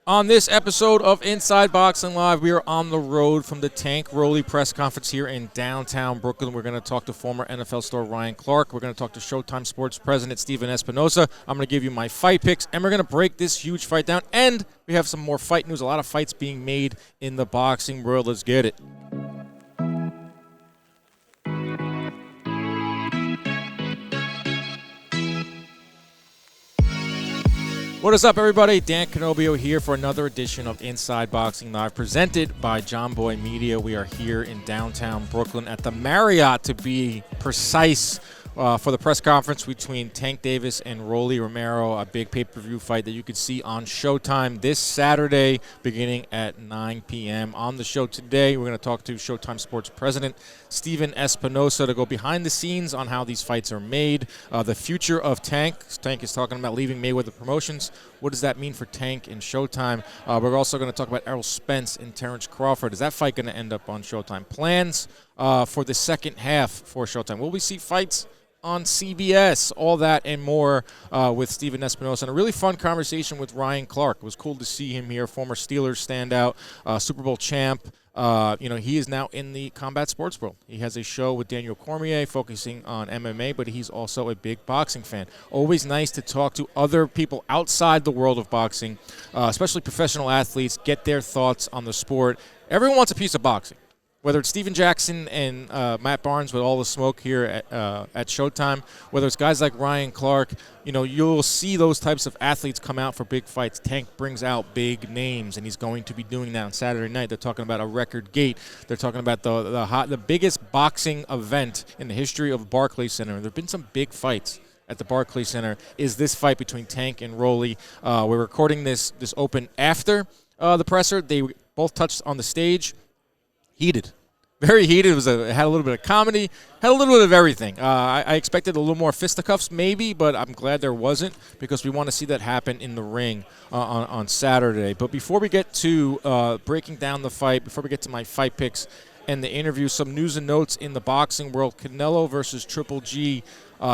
On this episode of Inside Boxing Live, we are on the road from the Tank Roley press conference here in downtown Brooklyn. We're going to talk to former NFL star Ryan Clark. We're going to talk to Showtime Sports president Stephen Espinoza. I'm going to give you my fight picks, and we're going to break this huge fight down. And we have some more fight news, a lot of fights being made in the boxing world. Let's get it. What is up, everybody? Dan Canobbio here for another edition of Inside Boxing Live, presented by John Boy Media. We are here in downtown Brooklyn at the Marriott, to be precise, for the press conference between Tank Davis and Romero, a big pay-per-view fight that you can see on Showtime this Saturday beginning at 9 p.m. On the show today, we're going to talk to Showtime Sports president Stephen Espinoza to go behind the scenes on how these fights are made, the future of Tank. Tank is talking about leaving Mayweather Promotions. What does that mean for Tank and Showtime? We're also going to talk about Errol Spence and Terrence Crawford. Is that fight going to end up on Showtime? Plans for the second half for Showtime. Will we see fights on CBS? All that and more with Stephen Espinoza. And a really fun conversation with Ryan Clark. It was cool to see him here, former Steelers standout, Super Bowl champ. He is now in the combat sports world. He has a show with Daniel Cormier focusing on MMA, but he's also a big boxing fan. Always nice to talk to other people outside the world of boxing, especially professional athletes, get their thoughts on the sport. Everyone wants a piece of boxing. Whether it's Steven Jackson and Matt Barnes with all the smoke here at Showtime, whether it's guys like Ryan Clark, you'll see those types of athletes come out for big fights. Tank brings out big names, and he's going to be doing that on Saturday night. They're talking about a record gate. They're talking about the biggest boxing event in the history of Barclays Center. There have been some big fights at the Barclays Center. Is this fight between Tank and Roley? We're recording this open after the presser. They both touched on the stage. Heated. Very heated. It had a little bit of comedy, had a little bit of everything. I expected a little more fisticuffs maybe, but I'm glad there wasn't, because we want to see that happen in the ring on Saturday. But before we get to breaking down the fight, before we get to my fight picks and the interview, some news and notes in the boxing world. Canelo versus Triple G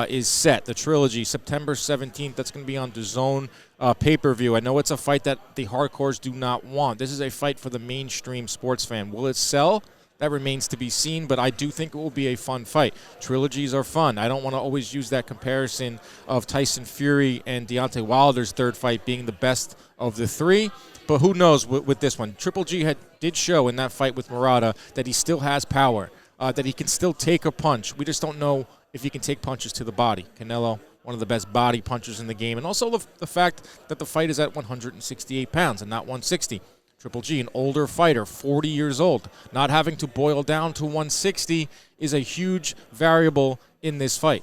is set. The trilogy, September 17th. That's going to be on DAZN pay-per-view. I know it's a fight that the hardcores do not want. This is a fight for the mainstream sports fan. Will it sell? That remains to be seen, but I do think it will be a fun fight. Trilogies are fun. I don't want to always use that comparison of Tyson Fury and Deontay Wilder's third fight being the best of the three, but who knows with this one. Triple G did show in that fight with Murata that he still has power, that he can still take a punch. We just don't know if he can take punches to the body. Canelo, one of the best body punchers in the game, and also the fact that the fight is at 168 pounds and not 160. Triple G, an older fighter, 40 years old. Not having to boil down to 160 is a huge variable in this fight.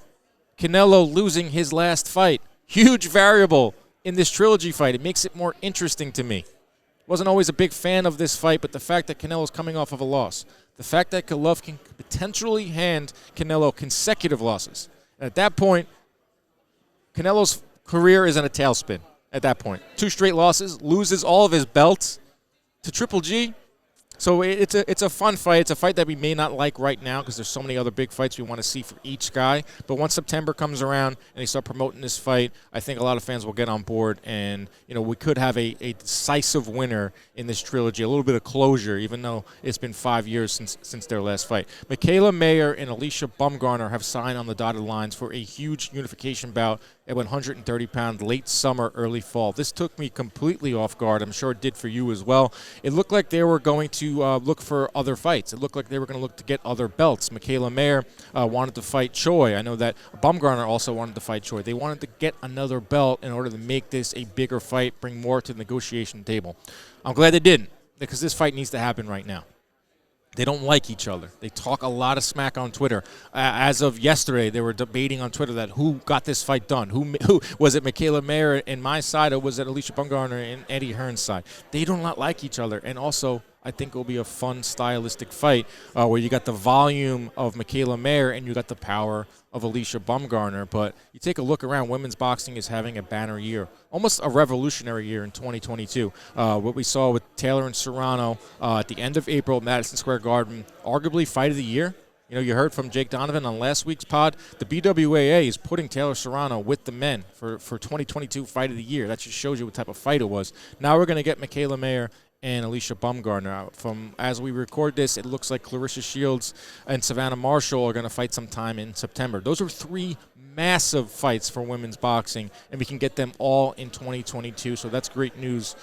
Canelo losing his last fight, huge variable in this trilogy fight. It makes it more interesting to me. Wasn't always a big fan of this fight, but the fact that Canelo's coming off of a loss, the fact that Golovkin could potentially hand Canelo consecutive losses. And at that point, Canelo's career is in a tailspin at that point. 2 straight losses, loses all of his belts to Triple G. So it's a fun fight. It's a fight that we may not like right now because there's so many other big fights we want to see for each guy. But once September comes around and they start promoting this fight, I think a lot of fans will get on board, and we could have a decisive winner in this trilogy, a little bit of closure, even though it's been 5 years since their last fight. Michaela Mayer and Alicia Bumgarner have signed on the dotted lines for a huge unification bout at 130 pounds, late summer, early fall. This took me completely off guard. I'm sure it did for you as well. It looked like they were going to look for other fights. It looked like they were going to look to get other belts. Michaela Mayer wanted to fight Choi. I know that Bumgarner also wanted to fight Choi. They wanted to get another belt in order to make this a bigger fight, bring more to the negotiation table. I'm glad they didn't, because this fight needs to happen right now. They don't like each other. They talk a lot of smack on Twitter. As of yesterday, they were debating on Twitter that who got this fight done. Who was it? Michaela Mayer in my side, or was it Alicia Bumgarner and Eddie Hearn's side? They do not like each other, and also I think it will be a fun stylistic fight where you got the volume of Michaela Mayer and you got the power of Alicia Bumgarner. But you take a look around, women's boxing is having a banner year, almost a revolutionary year in 2022. What we saw with Taylor and Serrano at the end of April, Madison Square Garden, arguably fight of the year. You heard from Jake Donovan on last week's pod. The BWAA is putting Taylor Serrano with the men for 2022 Fight of the Year. That just shows you what type of fight it was. Now we're going to get Michaela Mayer and Alicia Bumgarner out. As we record this, it looks like Clarissa Shields and Savannah Marshall are going to fight sometime in September. Those are 3 massive fights for women's boxing, and we can get them all in 2022, so that's great news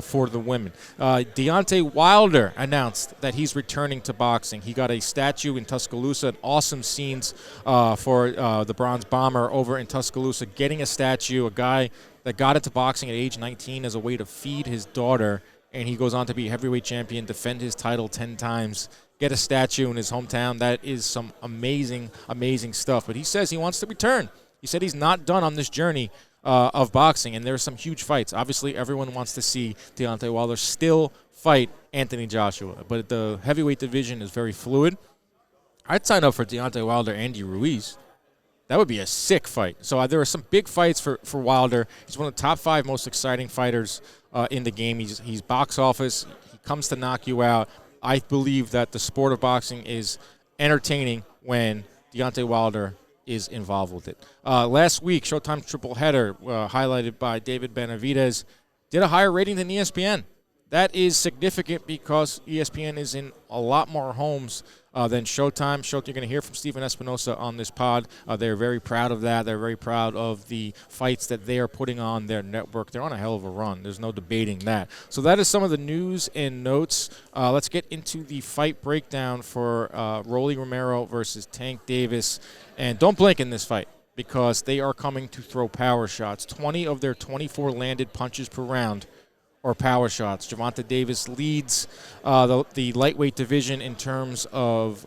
for the women. Deontay Wilder announced that he's returning to boxing. He got a statue in Tuscaloosa, awesome scenes for the Bronze Bomber over in Tuscaloosa, getting a statue, a guy that got into boxing at age 19 as a way to feed his daughter, and he goes on to be heavyweight champion, defend his title 10 times, get a statue in his hometown. That is some amazing, amazing stuff. But he says he wants to return. He said he's not done on this journey of boxing, and there's some huge fights. Obviously, everyone wants to see Deontay Wilder still fight Anthony Joshua, but the heavyweight division is very fluid. I'd sign up for Deontay Wilder, Andy Ruiz. That would be a sick fight. So there are some big fights for Wilder. He's one of the top 5 most exciting fighters in the game. He's box office. He comes to knock you out. I believe that the sport of boxing is entertaining when Deontay Wilder is involved with it. Last week, Showtime tripleheader, highlighted by David Benavidez, did a higher rating than ESPN. That is significant because ESPN is in a lot more homes than Showtime. You're going to hear from Stephen Espinoza on this pod. They're very proud of that. They're very proud of the fights that they are putting on their network. They're on a hell of a run. There's no debating that. So that is some of the news and notes. Let's get into the fight breakdown for Rolly Romero versus Tank Davis. And don't blink in this fight because they are coming to throw power shots. 20 of their 24 landed punches per round or power shots. Gervonta Davis leads the lightweight division in terms of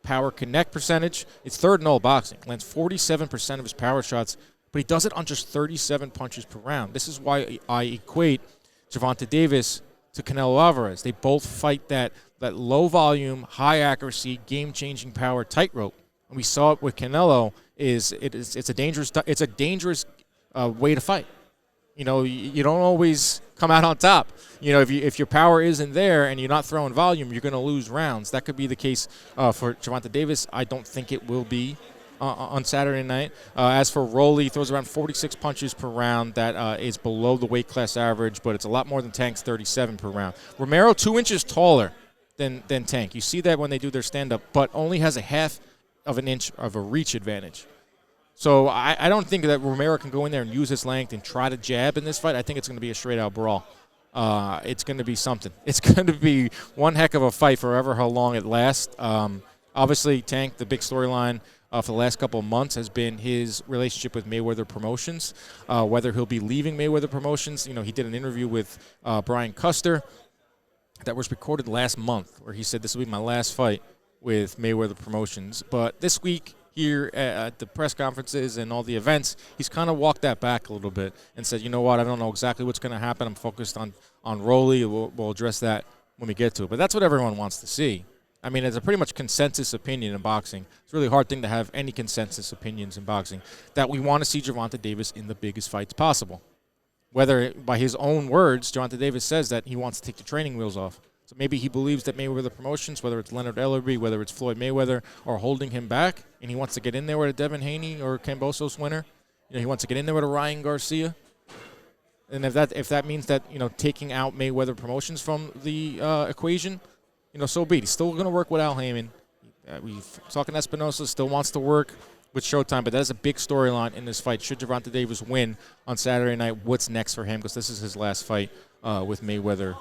power connect percentage. It's third in all boxing. Lands 47% of his power shots, but he does it on just 37 punches per round. This is why I equate Gervonta Davis to Canelo Alvarez. They both fight that low volume, high accuracy, game-changing power tightrope. And we saw it with Canelo. It's a dangerous way to fight. You don't always come out on top. If your power isn't there and you're not throwing volume, you're going to lose rounds. That could be the case for Gervonta Davis. I don't think it will be on Saturday night. As for Rolly, he throws around 46 punches per round. That is below the weight class average, but it's a lot more than Tank's 37 per round. Romero, 2 inches taller than Tank. You see that when they do their stand-up, but only has a half of an inch of a reach advantage. So I don't think that Romero can go in there and use his length and try to jab in this fight. I think it's going to be a straight-out brawl. It's going to be something. It's going to be one heck of a fight forever how long it lasts. Obviously, Tank, the big storyline for the last couple of months has been his relationship with Mayweather Promotions, whether he'll be leaving Mayweather Promotions. He did an interview with Brian Custer that was recorded last month where he said this will be my last fight with Mayweather Promotions. But this week, here at the press conferences and all the events, he's kind of walked that back a little bit and said, you know what, I don't know exactly what's going to happen. I'm focused on Rolly. We'll address that when we get to it. But that's what everyone wants to see. I mean, it's a pretty much consensus opinion in boxing. It's a really hard thing to have any consensus opinions in boxing, that we want to see Gervonta Davis in the biggest fights possible. Whether, by his own words, Gervonta Davis says that he wants to take the training wheels off. So maybe he believes that Mayweather Promotions, whether it's Leonard Ellerbe, whether it's Floyd Mayweather, are holding him back, and he wants to get in there with a Devin Haney or Kambosos winner. He wants to get in there with a Ryan Garcia. And if that means that taking out Mayweather Promotions from the equation, so be it. He's still going to work with Al Heyman. We're talking Espinoza, still wants to work with Showtime, but that is a big storyline in this fight. Should Gervonta Davis win on Saturday night, what's next for him? Because this is his last fight with Mayweather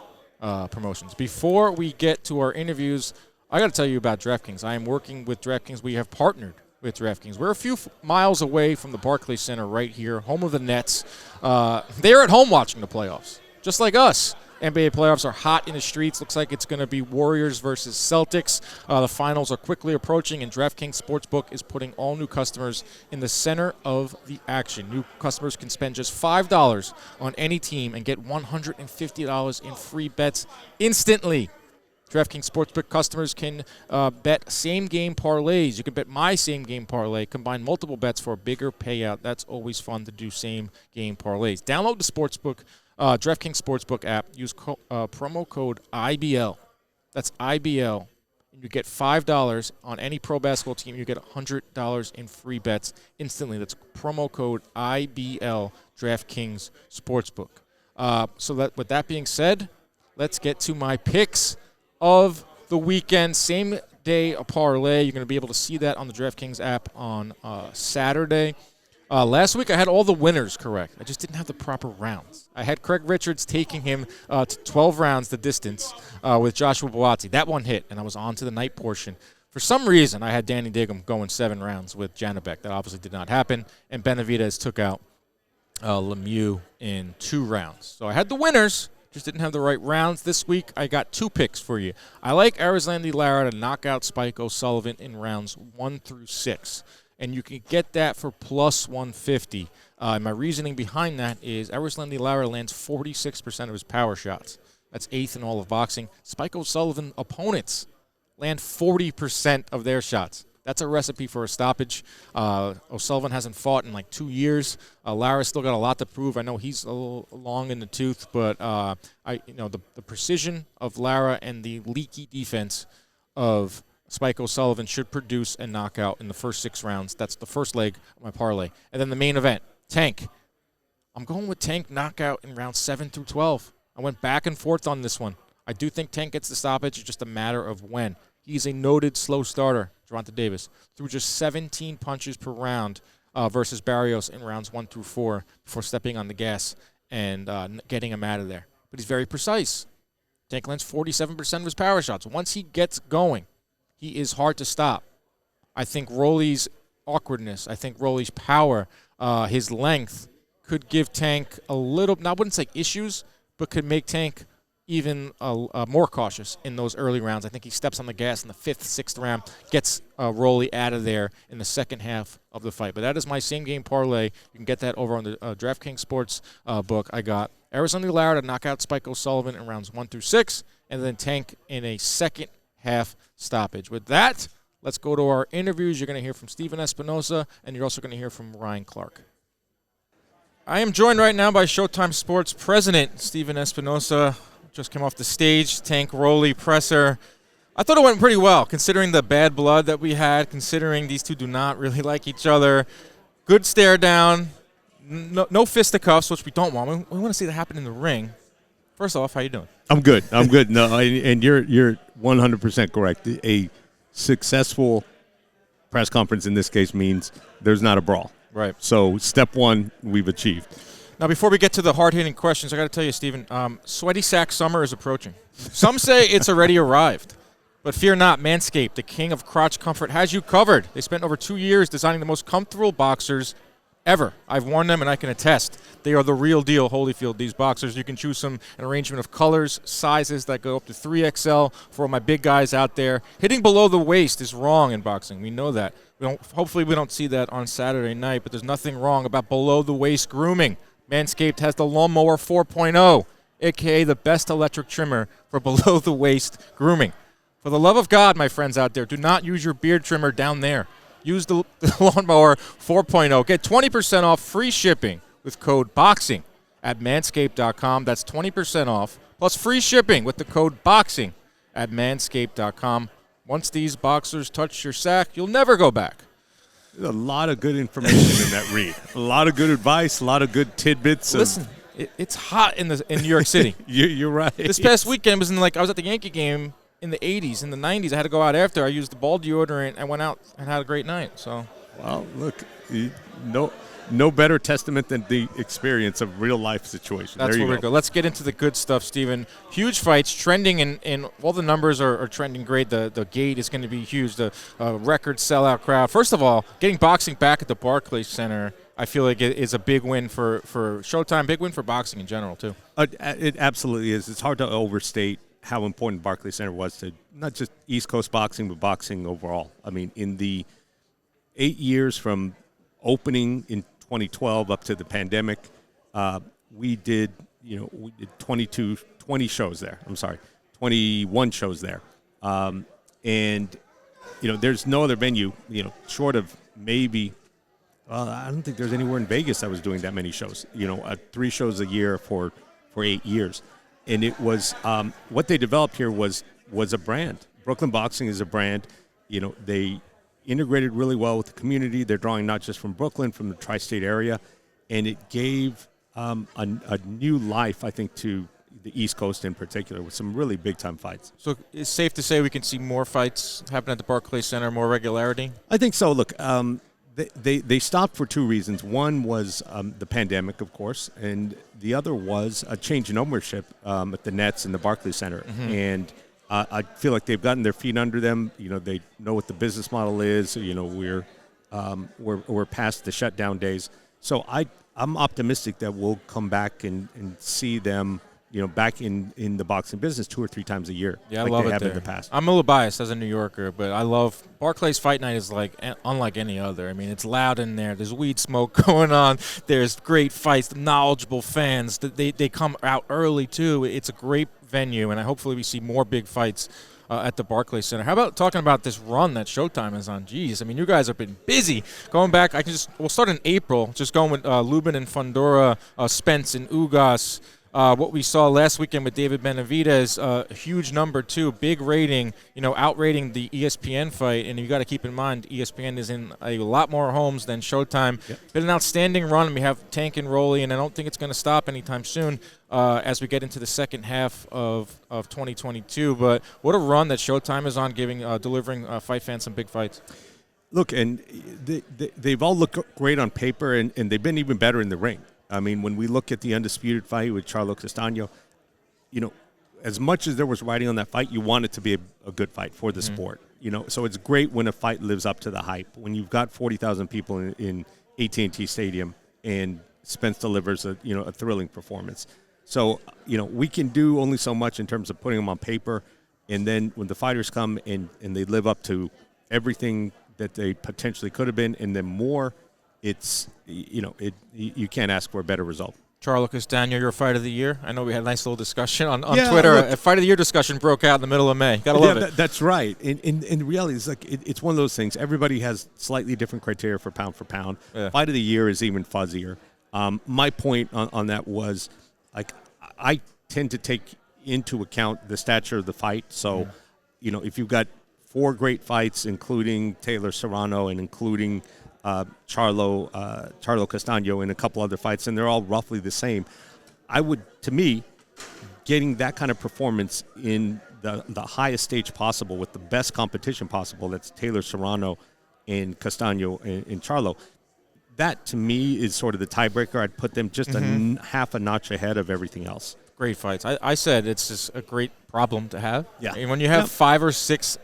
Promotions. Before we get to our interviews, I got to tell you about DraftKings. I am working with DraftKings. We have partnered with DraftKings. We're a few miles away from the Barclays Center right here, home of the Nets. They're at home watching the playoffs, just like us. NBA playoffs are hot in the streets. Looks like it's going to be Warriors versus Celtics. The finals are quickly approaching, and DraftKings Sportsbook is putting all new customers in the center of the action. New customers can spend just $5 on any team and get $150 in free bets instantly. DraftKings Sportsbook customers can bet same-game parlays. You can bet my same-game parlay, combine multiple bets for a bigger payout. That's always fun to do same-game parlays. Download the Sportsbook DraftKings Sportsbook app. Use promo code IBL. That's IBL and you get $5 on any pro basketball team. You get $100 in free bets instantly. That's promo code IBL DraftKings Sportsbook. With that being said, let's get to my picks of the weekend. Same day a parlay. You're going to be able to see that on the DraftKings app on Saturday. Last week I had all the winners correct. I just didn't have the proper rounds. I had Craig Richards taking him to 12 rounds the distance with Joshua Buatsi. That one hit, and I was on to the night portion. For some reason, I had Danny Diggum going 7 rounds with Janibek. That obviously did not happen. And Benavidez took out Lemieux in 2 rounds. So I had the winners, just didn't have the right rounds. This week, I got 2 picks for you. I like Arislandi Lara to knock out Spike O'Sullivan in rounds 1 through 6. And you can get that for plus 150. My reasoning behind that is Arislandi Lara lands 46% of his power shots. That's 8th in all of boxing. Spike O'Sullivan opponents land 40% of their shots. That's a recipe for a stoppage. O'Sullivan hasn't fought in like 2 years. Lara's still got a lot to prove. I know he's a little long in the tooth, but the precision of Lara and the leaky defense of Spike O'Sullivan should produce a knockout in the first 6 rounds. That's the first leg of my parlay. And then the main event, Tank. I'm going with Tank knockout in rounds 7 through 12. I went back and forth on this one. I do think Tank gets the stoppage. It's just a matter of when. He's a noted slow starter, Gervonta Davis, threw just 17 punches per round versus Barrios in rounds 1 through 4 before stepping on the gas and getting him out of there. But he's very precise. Tank lands 47% of his power shots. Once he gets going, he is hard to stop. I think Rolly's awkwardness, I think Rolly's power, his length could give Tank a little, I wouldn't say issues, but could make Tank even more cautious in those early rounds. I think he steps on the gas in the 5th, 6th round, gets Rolly out of there in the second half of the fight. But that is my same-game parlay. You can get that over on the DraftKings Sports book. I got Arislandi Lara to knock out Spike O'Sullivan in rounds 1 through 6, and then Tank in a second half stoppage. With that, let's go to our interviews. You're going to hear from Stephen Espinoza, and you're also going to hear from Ryan Clark. I am joined right now by Showtime Sports President Stephen Espinoza. Just came off the stage, Tank Rolly presser. I thought it went pretty well, considering the bad blood that we had, considering these two do not really like each other. Good stare down, no fisticuffs, which we don't want. We want to see that happen in the ring. First off, how you doing? I'm good. No, and you're 100% correct. A successful press conference in this case means there's not a brawl. Right. So step 1, we've achieved. Now, before we get to the hard-hitting questions, I got to tell you, Stephen, sweaty sack summer is approaching. Some say it's already arrived. But fear not, Manscaped, the king of crotch comfort, has you covered. They spent over 2 years designing the most comfortable boxers ever. I've worn them, and I can attest. They are the real deal, Holyfield, these boxers. You can choose from an arrangement of colors, sizes that go up to 3XL for all my big guys out there. Hitting below the waist is wrong in boxing. We know that. Hopefully we don't see that on Saturday night, but there's nothing wrong about below-the-waist grooming. Manscaped has the Lawnmower 4.0, a.k.a. the best electric trimmer for below-the-waist grooming. For the love of God, my friends out there, do not use your beard trimmer down there. Use the Lawnmower 4.0. Get 20% off free shipping with code BOXING at manscaped.com. That's 20% off, plus free shipping with the code BOXING at manscaped.com. Once these boxers touch your sack, you'll never go back. There's a lot of good information in that read. A lot of good advice, a lot of good tidbits. Listen, it's hot in New York City. You're right. This past weekend was I was at the Yankee game in the 80s, in the 90s. I had to go out after. I used the ball deodorant and went out and had a great night. So, well, look, no better testament than the experience of real-life situation. That's where we go. Let's get into the good stuff, Stephen. Huge fights, trending, in all the numbers are trending great. The gate is going to be huge. The record sellout crowd. First of all, getting boxing back at the Barclays Center, I feel like it is a big win for Showtime, big win for boxing in general, too. It absolutely is. It's hard to overstate how important Barclays Center was to not just East Coast boxing, but boxing overall. I mean, in the 8 years from opening in 2012 up to the pandemic, we did 20 shows there. 21 shows there. And there's no other venue, short of maybe, I don't think there's anywhere in Vegas that was doing that many shows, 3 shows a year for 8 years. And it was, what they developed here was a brand Brooklyn Boxing is a brand. They integrated really well with the community. They're drawing not just from Brooklyn, from the tri-state area, and it gave a new life, I think, to the East Coast in particular, with some really big-time fights. So it's safe to say we can see more fights happen at the Barclays Center, more regularity? I think so. Look, they stopped for two reasons. One was the pandemic, of course, and the other was a change in ownership at the Nets and the Barclays Center. Mm-hmm. And I feel like they've gotten their feet under them. They know what the business model is. We're past the shutdown days. So I'm optimistic that we'll come back and see them back in the boxing business 2 or 3 times a year. Yeah, like I love they it have there. in the past. I'm a little biased as a New Yorker, but I love Barclays Fight Night is unlike any other. I mean, it's loud in there. There's weed smoke going on. There's great fights, knowledgeable fans. They come out early too. It's a great venue, and hopefully we see more big fights at the Barclays Center. How about talking about this run that Showtime is on? Jeez, I mean, you guys have been busy. Going back, we'll start in April, just going with Lubin and Fundora, Spence and Ugas. What we saw last weekend with David Benavidez, a huge number too, big rating, outrating the ESPN fight. And you got to keep in mind, ESPN is in a lot more homes than Showtime. Yep. Been an outstanding run. We have Tank and Rolly, and I don't think it's going to stop anytime soon as we get into the second half of 2022. But what a run that Showtime is on, delivering fight fans some big fights. Look, and they've all looked great on paper, and they've been even better in the ring. I mean, when we look at the undisputed fight with Charlo Castaño, as much as there was writing on that fight, you want it to be a good fight for the sport. So it's great when a fight lives up to the hype. When you've got 40,000 people in AT&T Stadium and Spence delivers a thrilling performance. So, we can do only so much in terms of putting them on paper. And then when the fighters come and they live up to everything that they potentially could have been, and then more, it's, you can't ask for a better result. Charlo Castaño, your fight of the year. I know we had a nice little discussion on yeah, Twitter. Look, a fight of the year discussion broke out in the middle of May. Gotta love it. That's right. In reality, it's like it's one of those things. Everybody has slightly different criteria for pound. Yeah. Fight of the year is even fuzzier. My point on that was, like, I tend to take into account the stature of the fight. So, if you've got 4 great fights, including Taylor Serrano and including Charlo Castaño and a couple other fights, and they're all roughly the same. To me, getting that kind of performance in the highest stage possible with the best competition possible, that's Taylor Serrano and Castaño and Charlo, that to me is sort of the tiebreaker. I'd put them just half a notch ahead of everything else. Great fights. I said it's just a great problem to have. Yeah. And when you have 5 or 6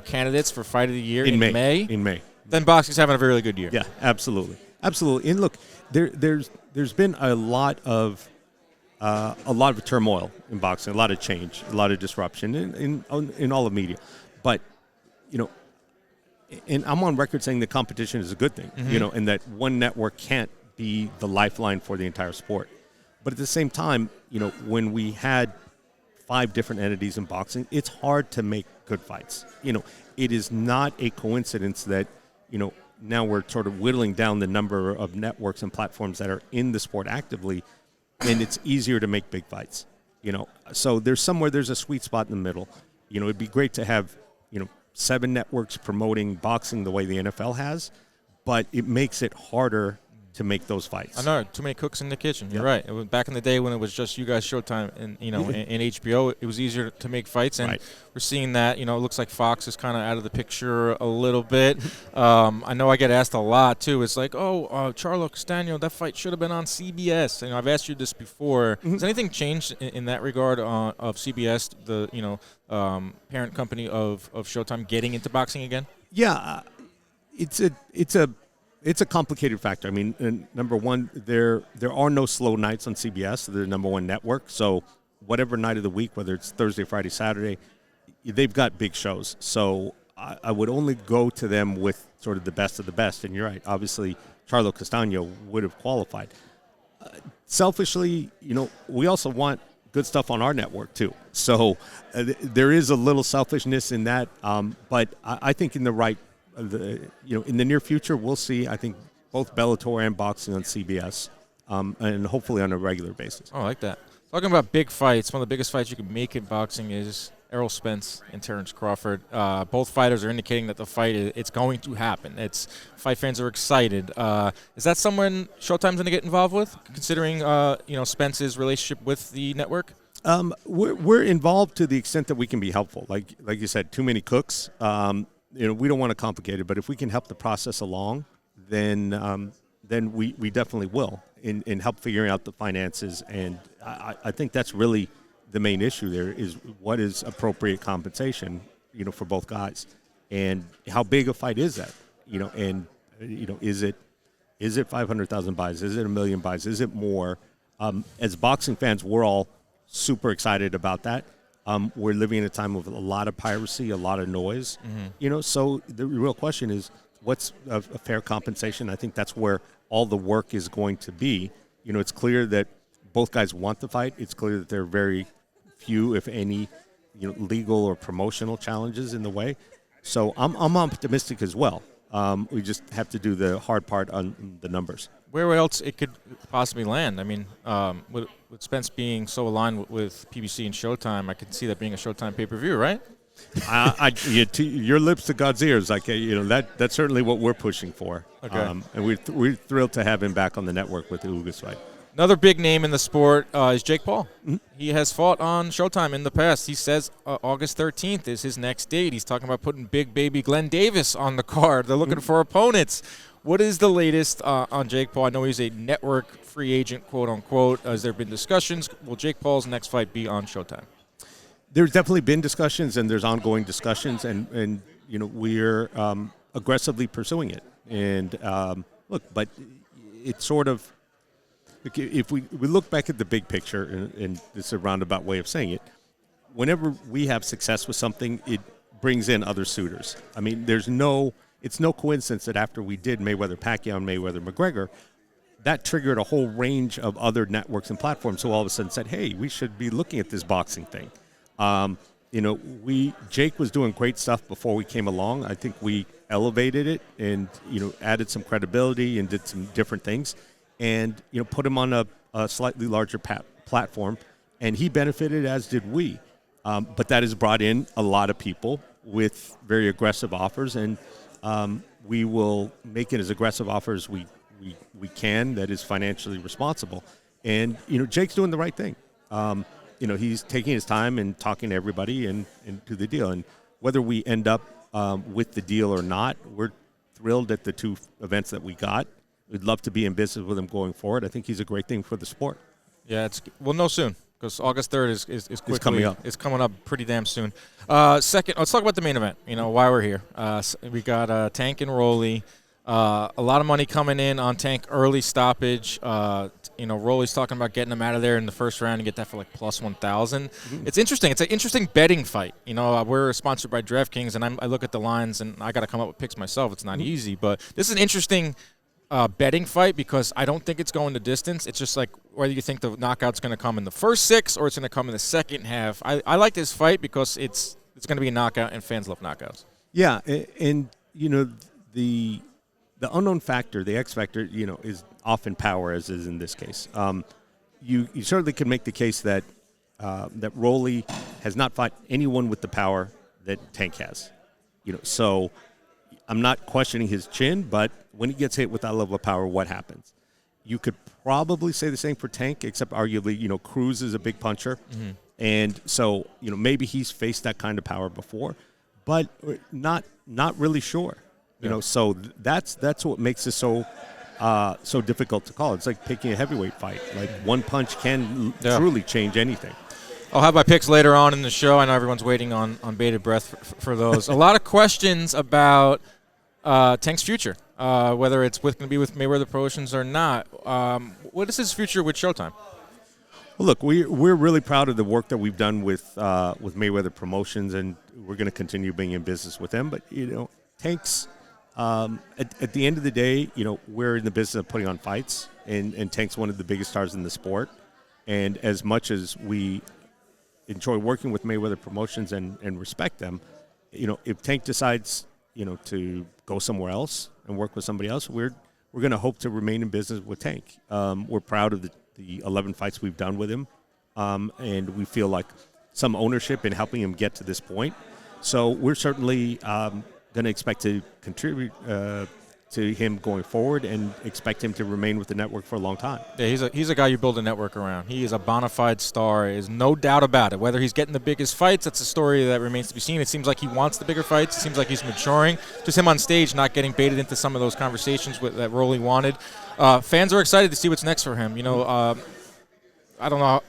candidates for fight of the year in May. Then boxing's having a really good year. Yeah, absolutely. And look, there's been a lot of turmoil in boxing, a lot of change, a lot of disruption in all of media. But and I'm on record saying the competition is a good thing. And that one network can't be the lifeline for the entire sport. But at the same time, when we had 5 different entities in boxing, it's hard to make good fights. It is not a coincidence that now we're sort of whittling down the number of networks and platforms that are in the sport actively, and it's easier to make big fights. So there's a sweet spot in the middle. It'd be great to have 7 networks promoting boxing the way the NFL has, but it makes it harder to make those fights. I know, too many cooks in the kitchen. You're right. It was back in the day when it was just you guys Showtime and and HBO. It was easier to make fights, and we're seeing that. It looks like Fox is kind of out of the picture a little bit. I know I get asked a lot too. It's like, Charlo Castaño, that fight should have been on CBS. I've asked you this before. Has anything changed in that regard of CBS, the parent company of Showtime, getting into boxing again? Yeah, it's a complicated factor. I mean, number one, there are no slow nights on CBS. They're the number one network. So whatever night of the week, whether it's Thursday, Friday, Saturday, they've got big shows. So I would only go to them with sort of the best of the best. And you're right. Obviously, Charlo Castaño would have qualified. Selfishly, we also want good stuff on our network too. So there is a little selfishness in that. But I think in in the near future, we'll see, I think, both Bellator and boxing on CBS, and hopefully on a regular basis. Oh, I like that. Talking about big fights, one of the biggest fights you can make in boxing is Errol Spence and Terrence Crawford. Both fighters are indicating that the fight it's going to happen. Fight fans are excited. Is that someone Showtime's going to get involved with, considering Spence's relationship with the network? We're involved to the extent that we can be helpful. Like you said, too many cooks. We don't want to complicate it, but if we can help the process along, then we definitely will in help figuring out the finances. And I think that's really the main issue there is what is appropriate compensation, for both guys, and how big a fight is that, is it 500,000 buys? Is it 1 million buys? Is it more? As boxing fans, we're all super excited about that. We're living in a time of a lot of piracy, a lot of noise, so the real question is what's a fair compensation? I think that's where all the work is going to be. It's clear that both guys want the fight. It's clear that there are very few, if any, legal or promotional challenges in the way. So I'm optimistic as well. We just have to do the hard part on the numbers. Where else it could possibly land? I mean, with Spence being so aligned with PBC and Showtime, I could see that being a Showtime pay-per-view, right? Your lips to God's ears, that's certainly what we're pushing for. Okay. And we're thrilled to have him back on the network with the Ugas fight. Another big name in the sport is Jake Paul. Mm-hmm. He has fought on Showtime in the past. He says August 13th is his next date. He's talking about putting big baby Glenn Davis on the card. They're looking for opponents. What is the latest on Jake Paul? I know he's a network free agent, quote unquote. Has there been discussions? Will Jake Paul's next fight be on Showtime? There's definitely been discussions, and there's ongoing discussions, and we're aggressively pursuing it. And but it's sort of, if we look back at the big picture, and this is a roundabout way of saying it, whenever we have success with something, it brings in other suitors. I mean, it's no coincidence that after we did Mayweather-Pacquiao and Mayweather-McGregor, that triggered a whole range of other networks and platforms who all of a sudden said, hey, we should be looking at this boxing thing. Jake was doing great stuff before we came along. I think we elevated it and, added some credibility and did some different things and, put him on a slightly larger platform. And he benefited, as did we. But that has brought in a lot of people with very aggressive offers. And we will make it as aggressive offers we can that is financially responsible. And, Jake's doing the right thing. He's taking his time and talking to everybody and do the deal. And whether we end up with the deal or not, we're thrilled at the two events that we got. We'd love to be in business with him going forward. I think he's a great thing for the sport. Yeah, we'll know soon because August 3rd is quickly, it's coming up. It's coming up pretty damn soon. Second, let's talk about the main event, why we're here. We got Tank and Rolly. A lot of money coming in on Tank early stoppage. Rolly's talking about getting him out of there in the first round and get that for like plus 1,000. Mm-hmm. It's interesting. It's an interesting betting fight. We're sponsored by DraftKings, and I look at the lines, and I got to come up with picks myself. It's not easy, but this is an interesting betting fight because I don't think it's going the distance. It's just like whether you think the knockout's going to come in the first 6 or it's going to come in the second half. I like this fight because it's going to be a knockout, and fans love knockouts. Yeah, and the unknown factor, the X factor, is often power, as is in this case. You certainly could make the case that that Rolly has not fought anyone with the power that Tank has. So I'm not questioning his chin, but when he gets hit with that level of power, what happens? You could probably say the same for Tank, except arguably, Cruz is a big puncher. Mm-hmm. And so, maybe he's faced that kind of power before, but not really sure. So that's what makes it so difficult to call. It's like picking a heavyweight fight. Like one punch can truly change anything. I'll have my picks later on in the show. I know everyone's waiting on bated breath for those. A lot of questions about Tank's future, whether it's going to be with Mayweather Promotions or not. What is his future with Showtime? Well, look, we're really proud of the work that we've done with Mayweather Promotions, and we're going to continue being in business with them. But Tank's at the end of the day, we're in the business of putting on fights, and Tank's one of the biggest stars in the sport. And as much as we enjoy working with Mayweather Promotions and respect them, if Tank decides, to go somewhere else and work with somebody else, we're going to hope to remain in business with Tank. We're proud of the 11 fights we've done with him, and we feel like some ownership in helping him get to this point. So we're certainly going to expect to contribute to him going forward and expect him to remain with the network for a long time. Yeah, he's a guy you build a network around. He is a bona fide star. There's no doubt about it. Whether he's getting the biggest fights, that's a story that remains to be seen. It seems like he wants the bigger fights. It seems like he's maturing. Just him on stage not getting baited into some of those conversations that Rolly wanted. Fans are excited to see what's next for him. I don't know.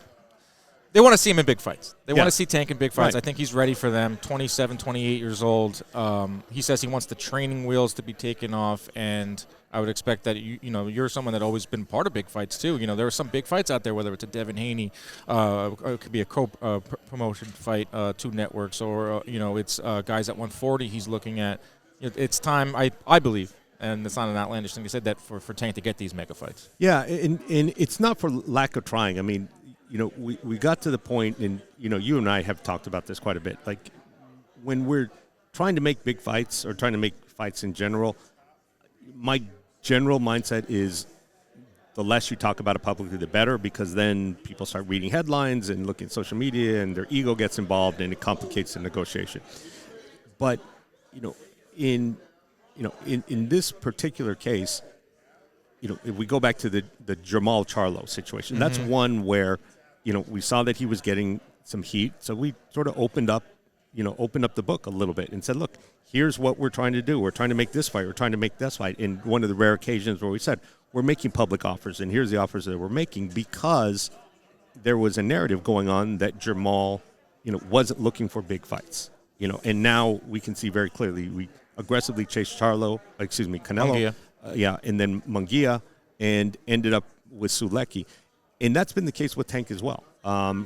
They want to see him in big fights. They want to see Tank in big fights. Right. I think he's ready for them. 27, 28 years old. He says he wants the training wheels to be taken off, and I would expect that you're someone that always been part of big fights too. There are some big fights out there, whether it's a Devin Haney, it could be a promotion fight, 2 networks, or it's guys at 140 he's looking at. It's time, I believe. And it's not an outlandish thing. They said that for Tank to get these mega fights. Yeah, and it's not for lack of trying. I mean, we got to the point, and, you and I have talked about this quite a bit. Like, when we're trying to make big fights or trying to make fights in general, my general mindset is the less you talk about it publicly, the better, because then people start reading headlines and looking at social media, and their ego gets involved, and it complicates the negotiation. But, in this particular case, if we go back to the Jamal Charlo situation, that's one where, we saw that he was getting some heat. So we sort of opened up the book a little bit and said, look, here's what we're trying to do. We're trying to make this fight. We're trying to make this fight. And one of the rare occasions where we said, we're making public offers, and here's the offers that we're making, because there was a narrative going on that Jamal, wasn't looking for big fights. And now we can see very clearly we aggressively chased Canelo, and then Munguia, and ended up with Sulecki. And that's been the case with Tank as well. I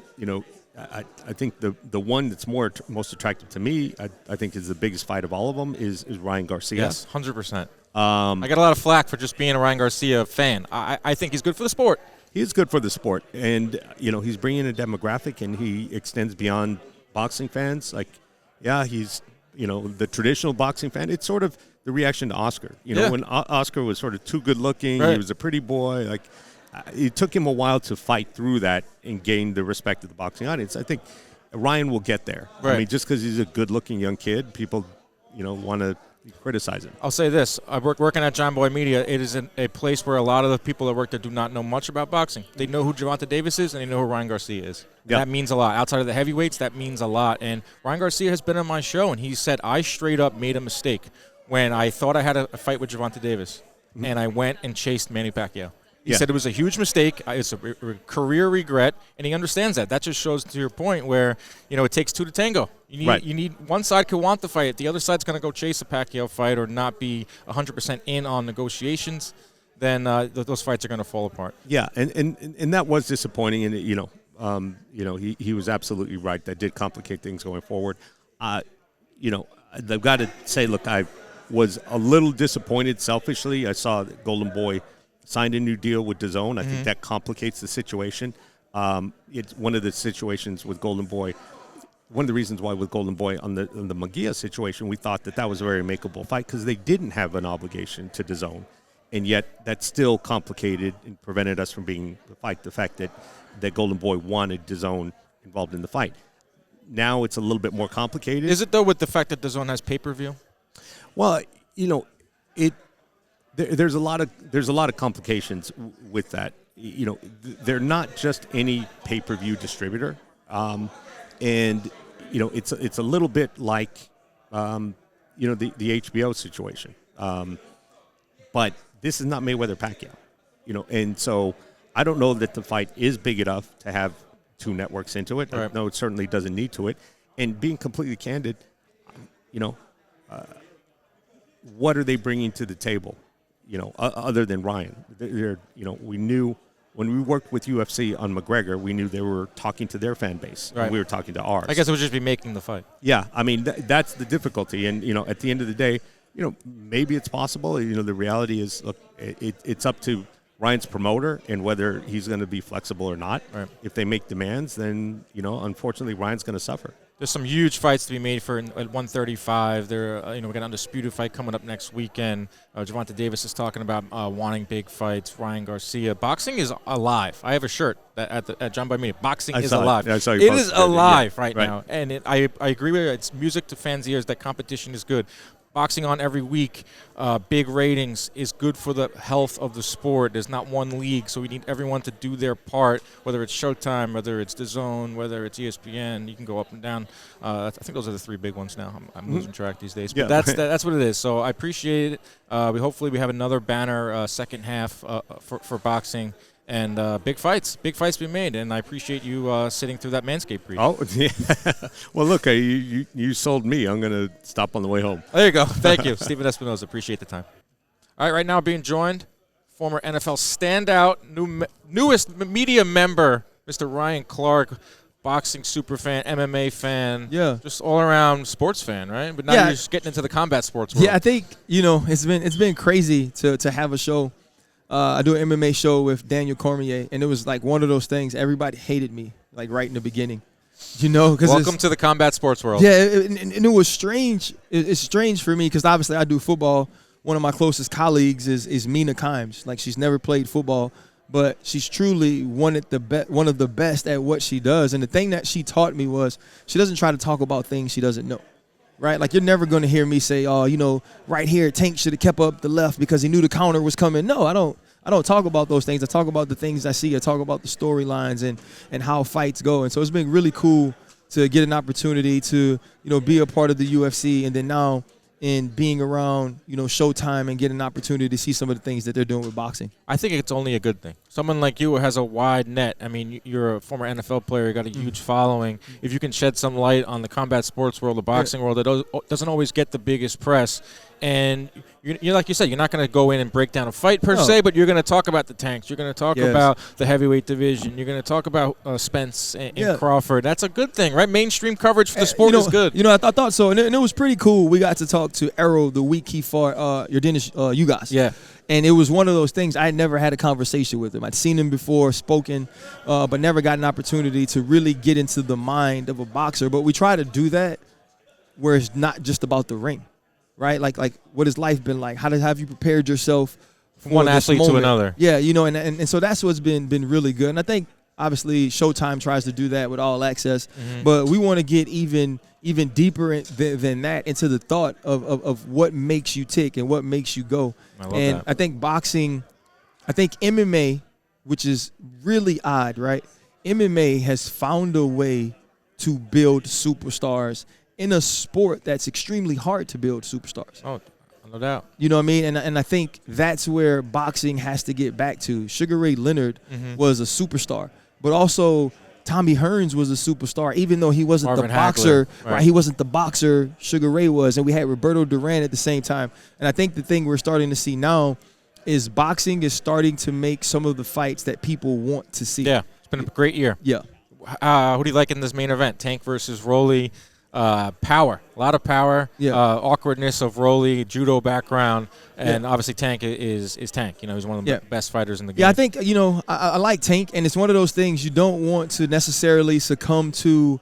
think the one that's most attractive to me, I think is the biggest fight of all of them, is Ryan Garcia. Yes, 100%. I got a lot of flack for just being a Ryan Garcia fan. I think he's good for the sport. He is good for the sport. And, he's bringing a demographic, and he extends beyond boxing fans. Like, yeah, he's the traditional boxing fan. It's sort of the reaction to Oscar. When Oscar was sort of too good looking, He was a pretty boy. Like, it took him a while to fight through that and gain the respect of the boxing audience. I think Ryan will get there. Right. I mean, just because he's a good looking young kid, people, want to criticize him. I'll say this. I working at John Boy Media. It is a place where a lot of the people that work there do not know much about boxing. They know who Gervonta Davis is, and they know who Ryan Garcia is. Yep. That means a lot. Outside of the heavyweights, that means a lot. And Ryan Garcia has been on my show, and he said, I straight up made a mistake when I thought I had a fight with Gervonta Davis, and I went and chased Manny Pacquiao. He said it was a huge mistake. It's a career regret, and he understands that. That just shows to your point where, it takes 2 to tango. You need one side could want the fight. The other side's going to go chase a Pacquiao fight or not be 100% in on negotiations. Then those fights are going to fall apart. Yeah, and that was disappointing, and he was absolutely right. That did complicate things going forward. I've got to say, look, I was a little disappointed selfishly. I saw that Golden Boy signed a new deal with DAZN. I think that complicates the situation. It's one of the situations with Golden Boy. One of the reasons why with Golden Boy on the Munguia situation, we thought that was a very makeable fight because they didn't have an obligation to DAZN, and yet that still complicated and prevented us from being the fight. The fact that Golden Boy wanted DAZN involved in the fight. Now it's a little bit more complicated. Is it though with the fact that DAZN has pay-per-view? Well, There's a lot of complications with that. They're not just any pay-per-view distributor, and it's a little bit like the HBO situation. But this is not Mayweather Pacquiao, and so I don't know that the fight is big enough to have 2 networks into it. Right. No, it certainly doesn't need to it. And being completely candid, what are they bringing to the table? Other than Ryan, we knew when we worked with UFC on McGregor, we knew they were talking to their fan base. Right. And we were talking to ours. I guess it would just be making the fight. Yeah, I mean, that's the difficulty. And, at the end of the day, maybe it's possible. The reality is, look, it's up to Ryan's promoter and whether he's going to be flexible or not. Right. If they make demands, then, unfortunately, Ryan's going to suffer. There's some huge fights to be made at 135. We got an undisputed fight coming up next weekend. Gervonta Davis is talking about wanting big fights. Ryan Garcia. Boxing is alive. I have a shirt at John Boy Media. Boxing is alive. I saw you it is alive right right now, and I agree with it. It's music to fans' ears. That competition is good. Boxing on every week, big ratings is good for the health of the sport. There's not one league, so we need everyone to do their part, whether it's Showtime, whether it's DAZN, whether it's ESPN. You can go up and down. I think those are the three big ones now. I'm losing track these days. But that's what it is. So I appreciate it. Hopefully we have another banner second half for boxing. And big fights being made, and I appreciate you sitting through that Manscaped read. Oh, yeah. Well, look, you sold me. I'm going to stop on the way home. There you go. Thank you, Stephen Espinoza. Appreciate the time. All right, right now being joined, former NFL standout, newest media member, Mr. Ryan Clark, boxing super fan, MMA fan, just all around sports fan, right? But now you're just getting into the combat sports world. Yeah, I think it's been crazy to have a show. I do an MMA show with Daniel Cormier, and it was like one of those things. Everybody hated me, like right in the beginning, Welcome to the combat sports world. Yeah, and it was strange. It's strange for me because obviously I do football. One of my closest colleagues is Mina Kimes. Like, she's never played football, but she's truly one of the best at what she does. And the thing that she taught me was she doesn't try to talk about things she doesn't know. Right? Like, you're never going to hear me say, right here, Tank should have kept up the left because he knew the counter was coming. No, I don't talk about those things. I talk about the things I see. I talk about the storylines and how fights go. And so it's been really cool to get an opportunity to, be a part of the UFC, and then now in being around, Showtime, and get an opportunity to see some of the things that they're doing with boxing. I think it's only a good thing. Someone like you who has a wide net. I mean, you're a former NFL player. You got a huge following. If you can shed some light on the combat sports world, the boxing world, that doesn't always get the biggest press. And you're like you said, you're not going to go in and break down a fight per se, but you're going to talk about the tanks. You're going to talk about the heavyweight division. You're going to talk about Spence and Crawford. That's a good thing, right? Mainstream coverage for the sport is good. I thought so, and it was pretty cool. We got to talk to Errol the week he fought Yordenis Ugas. Yeah. And it was one of those things. I had never had a conversation with him. I'd seen him before, spoken, but never got an opportunity to really get into the mind of a boxer. But we try to do that where it's not just about the ring. Right, like what has life been like? How have you prepared yourself from one athlete to another? Yeah, and so that's what's been really good. And I think obviously Showtime tries to do that with All Access, but we want to get even deeper than that into the thought of what makes you tick and what makes you go. That. I think boxing, I think MMA, which is really odd, right? MMA has found a way to build superstars in a sport that's extremely hard to build superstars. Oh, no doubt. You know what I mean? And I think that's where boxing has to get back to. Sugar Ray Leonard was a superstar, but also Tommy Hearns was a superstar, even though he wasn't Marvin the boxer. Hagler, right? He wasn't the boxer Sugar Ray was. And we had Roberto Duran at the same time. And I think the thing we're starting to see now is boxing is starting to make some of the fights that people want to see. Yeah, it's been a great year. Yeah. Who do you like in this main event? Tank versus Rolly. Power, a lot of power, awkwardness of Rolly, judo background, and obviously Tank is Tank. He's one of the best fighters in the game. Yeah, I think, I like Tank, and it's one of those things you don't want to necessarily succumb to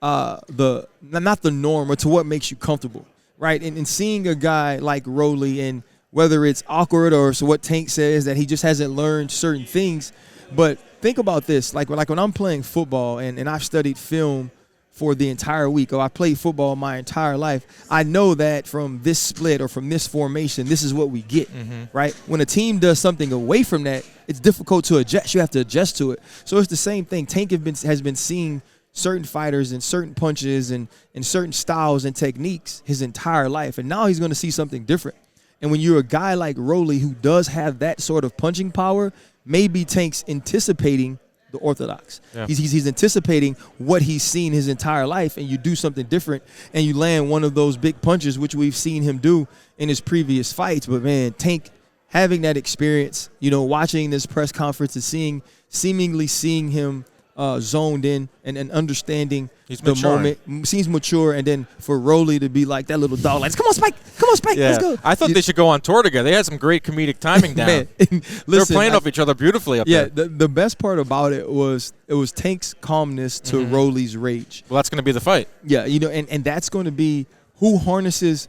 not the norm, or to what makes you comfortable, right? And seeing a guy like Rolly, and whether it's awkward or so what Tank says that he just hasn't learned certain things, but think about this, like when I'm playing football and I've studied film for the entire week, or I played football my entire life, I know that from this split or from this formation, this is what we get, right? When a team does something away from that, it's difficult to adjust. You have to adjust to it. So it's the same thing. Tank has been seeing certain fighters and certain punches and certain styles and techniques his entire life, and now he's going to see something different. And when you're a guy like Rolly who does have that sort of punching power, maybe Tank's anticipating the orthodox. Yeah. He's anticipating what he's seen his entire life, and you do something different, and you land one of those big punches, which we've seen him do in his previous fights. But, man, Tank having that experience, watching this press conference and seemingly seeing him zoned in and understanding He's the maturing. moment. Seems mature, and then for Rolly to be like that little dog, like, come on, Spike, Yeah. let's go. I thought they should go on tour together. They had some great comedic timing down. Man, They were listen, playing off each other beautifully up yeah, there. the best part about it was Tank's calmness to Rolly's rage. Well, that's going to be the fight. Yeah, and that's going to be who harnesses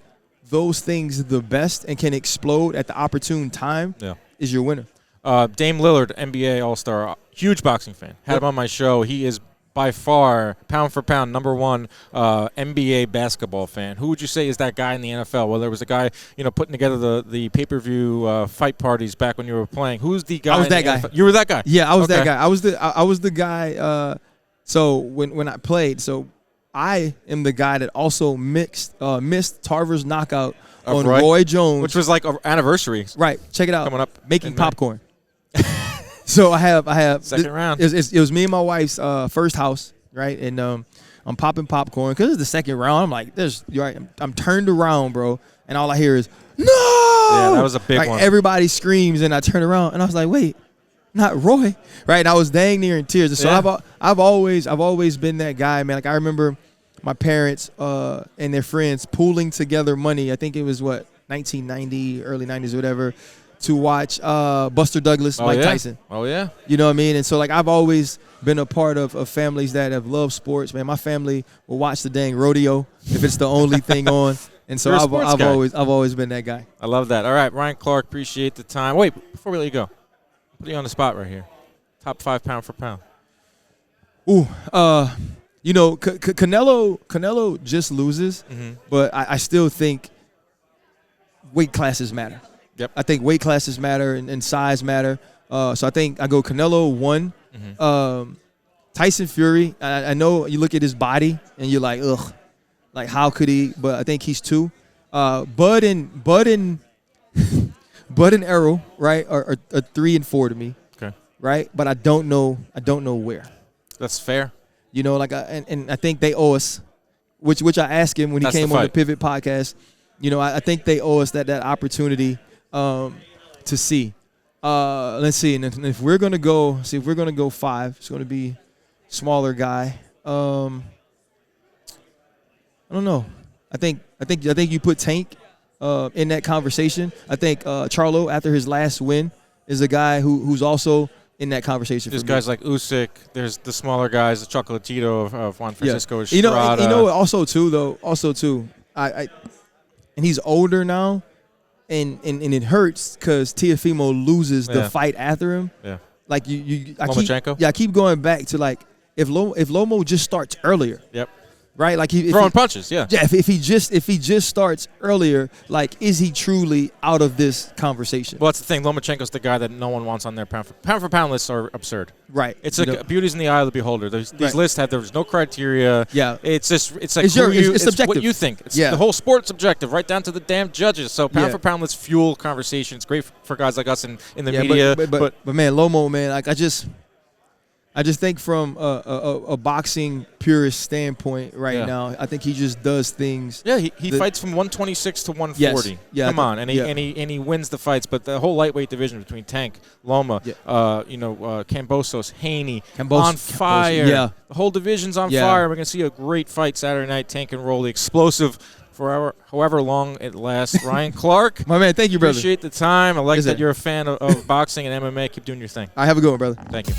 those things the best and can explode at the opportune time is your winner. Dame Lillard, NBA All-Star, huge boxing fan. Had him on my show. He is by far, pound for pound, number one NBA basketball fan. Who would you say is that guy in the NFL? Well, there was a guy, putting together the pay-per-view fight parties back when you were playing. Who's the guy? I was that guy. You were that guy? Yeah, I was that guy. I was the guy. So when I played, so I am the guy that also missed Tarver's knockout on Roy Jones, which was like an anniversary. Right. Check it out. Coming up. Making popcorn. So I have second round. It was me and my wife's first house, right? And I'm popping popcorn because it's the second round. I'm like, you're right. I'm turned around, bro, and all I hear is no. Yeah, that was a big one. Everybody screams, and I turn around, and I was like, wait, not Roy, right? And I was dang near in tears. So I've always been that guy, man. Like I remember my parents and their friends pooling together money. I think it was 1990, early 90s, or whatever, to watch Buster Douglas, Mike Tyson. Oh, yeah. You know what I mean? And so, like, I've always been a part of families that have loved sports, man. My family will watch the dang rodeo if it's the only thing on. And so I've always been that guy. I love that. All right, Ryan Clark, appreciate the time. Wait, before we let you go, put you on the spot right here. Top 5 pound for pound. Ooh, Canelo just loses, but I still think weight classes matter. Yep. I think weight classes matter and size matter. So I think I go Canelo 1. Tyson Fury, I know you look at his body and you're like, ugh, like how could he? But I think he's 2. Bud and Errol, right, are 3 and 4 to me. Okay. Right, but I don't know where. That's fair. And I think they owe us, which I asked him when he came on the Pivot podcast. I think they owe us that opportunity to see. Let's see. And if we're gonna go 5, it's gonna be smaller guy. I don't know. I think you put Tank in that conversation. I think Charlo, after his last win, is a guy who's also in that conversation. There's guys like Usyk. There's the smaller guys, the Chocolatito of Juan Francisco Estrada. Also too. I and he's older now, and it hurts because Teofimo loses the fight after him. Yeah. Like I keep going back to like if Lomo just starts earlier. Yep. Right, like throwing punches, yeah. Yeah, if he just starts earlier, like is he truly out of this conversation? Well, that's the thing. Lomachenko's the guy that no one wants on their pound for pound lists are absurd. Right. It's beauty's in the eye of the beholder. These lists there's no criteria. Yeah. It's like it's subjective. what you think. The whole sport's subjective, right down to the damn judges. So pound for pound lists fuel conversation. It's great for guys like us in the media. But man, Lomo, man, like I just think from a boxing purist standpoint now, I think he just does things. Yeah, he fights from 126 to 140. Yes. Yeah, Come on, and he wins the fights. But the whole lightweight division between Tank, Loma, Kambosos, Haney, on fire. Yeah, the whole division's on fire. We're gonna see a great fight Saturday night. Tank and Rolly, explosive. For however long it lasts. Ryan Clark. My man, thank you, brother. Appreciate the time. I like that you're a fan of boxing and MMA. Keep doing your thing. I have a good one, brother. Thank you.